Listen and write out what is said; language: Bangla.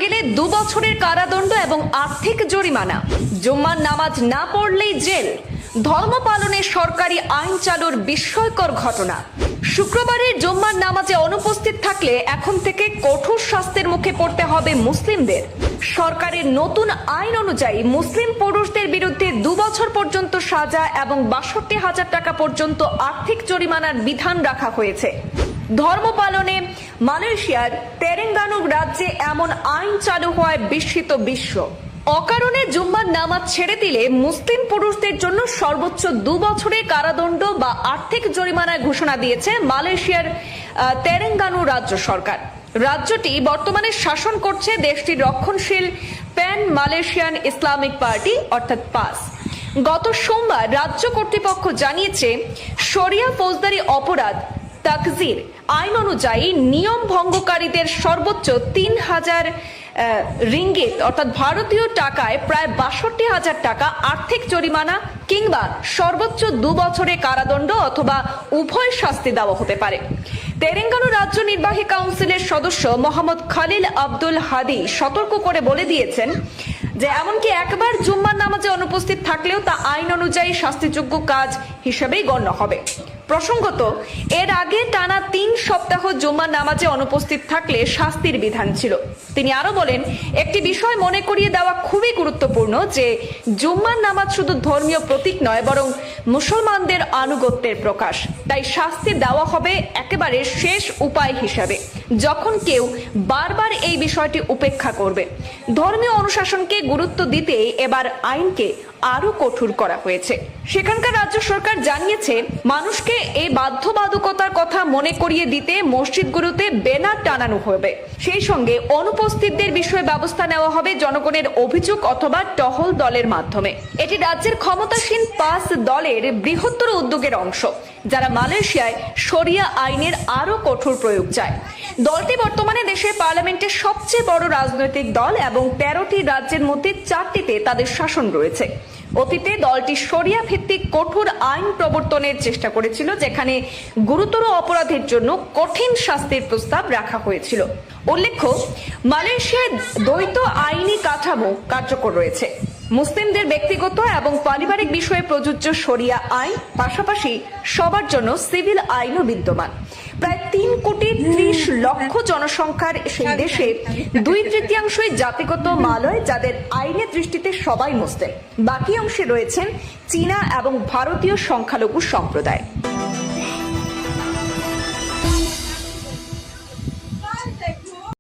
গেলে 2 বছরের কারাদণ্ড এবং আর্থিক জরিমানা। জুম্মার নামাজ না পড়লেই জেল। ধর্ম পালনে সরকারি আইন চালুর বিস্ময়কর ঘটনা। শুক্রবারের জুম্মার নামাজে অনুপস্থিত থাকলে এখন থেকে কঠোর শাস্তির মুখে পড়তে হবে মুসলিমদের। সরকারের নতুন আইন অনুযায়ী মুসলিম পুরুষদের বিরুদ্ধে 2 বছর পর্যন্ত সাজা এবং 62,000 টাকা পর্যন্ত আর্থিক জরিমানার বিধান রাখা হয়েছে। ধর্ম পালনে মালয়েশিয়ার তেরেঙ্গানু রাজ্যে এমন আইন চালু হওয়ায় বিস্মিত বিশ্ব। অকারণে জুম্মার নামাজ ছেড়ে দিলে মুসলিম পুরুষদের জন্য সর্বোচ্চ 2 বছরের কারাদণ্ড বা আর্থিক জরিমানার ঘোষণা দিয়েছে মালয়েশিয়ার তেরেঙ্গানু রাজ্য সরকার। রাজ্যটি বর্তমানে শাসন করছে দেশটির রক্ষণশীল প্যান মালয়েশিয়ান ইসলামিক পার্টি অর্থাৎ পাস। গত সোমবার রাজ্য কর্তৃপক্ষ জানিয়েছে শরিয়া ফৌজদারি অপরাধ তাকজির আইন অনুযায়ী নিয়ম ভঙ্গকারীদের সর্বোচ্চ 3,000 রিঙ্গিত অর্থাৎ ভারতীয় টাকায় প্রায় 62,000 টাকা আর্থিক জরিমানা কিংবা সর্বোচ্চ 2 বছরের কারাদণ্ড অথবা উভয় শাস্তি দেওয়া হতে পারে। তেরেঙ্গানু রাজ্য নির্বাহী কাউন্সিলের সদস্য মোহাম্মদ খালিল আব্দুল হাদি সতর্ক করে বলে দিয়েছেন যে এমনকি একবার জুম্মার নামাজে অনুপস্থিত থাকলেও তা আইন অনুযায়ী শাস্তিযোগ্য কাজ হিসেবেই গণ্য হবে। প্রসঙ্গত, এর আগে টানা 3 সপ্তাহ জুম্মার নামাজে অনুপস্থিত থাকলে শাস্তির বিধান ছিল। তিনি আরো বলেন, একটি বিষয় মনে করিয়ে দেওয়া খুবই গুরুত্বপূর্ণ যে জুম্মার নামাজ শুধু ধর্মীয় প্রতীক নয় বরং মুসলমানদের আনুগত্যের প্রকাশ। তাই শাস্তি দেওয়া হবে একেবারে শেষ উপায় হিসাবে, যখন কেউ বারবার এই বিষয়টি উপেক্ষা করবে। ধর্মীয় অনুশাসনকে গুরুত্ব দিতে এবার আইনকে আরো কঠোর করা হয়েছে। সেখানকার রাজ্য সরকার জানিয়েছে মানুষকে এই বাধ্যবাধকতার কথা মনে করিয়ে দিতে মসজিদগুলোতে ব্যানার টানানো হবে। সেই সঙ্গে অনুপস্থিতদের বিষয়ে ব্যবস্থা নেওয়া হবে জনগণের অভিযোগ অথবা টহল দলের মাধ্যমে। এটি রাজ্যের ক্ষমতাসীন পাস দলের বৃহত্তর উদ্যোগের অংশ, যারা মালয়েশিয়ায় শরিয়া আইনের আরো কঠোর প্রয়োগ চায়। দলটি বর্তমানে দেশের পার্লামেন্টের সবচেয়ে বড় রাজনৈতিক দল এবং 13টি রাজ্যের মধ্যে 4টিতে তাদের শাসন রয়েছে। অতীতে দলটি শরিয়া ভিত্তিক কঠোর আইন প্রবর্তনের চেষ্টা করেছিল, যেখানে গুরুতর অপরাধের জন্য কঠিন শাস্তির প্রস্তাব রাখা হয়েছিল। উল্লেখ্য, মালয়েশিয়ায় দ্বৈত আইনি কাঠামো কার্যকর রয়েছে। মুসলিমদের ব্যক্তিগত এবং পারিবারিক বিষয়ে প্রযোজ্য শরিয়া আইন, পাশাপাশি সবার জন্য সিভিল আইনও বিদ্যমান। প্রায় 3,30,00,000 জনসংখ্যার সেই দেশে 2/3 জাতিগত মালয়, যাদের আইনের দৃষ্টিতে সবাই মুসলিম। বাকি অংশে রয়েছেন চীনা এবং ভারতীয় সংখ্যালঘু সম্প্রদায়।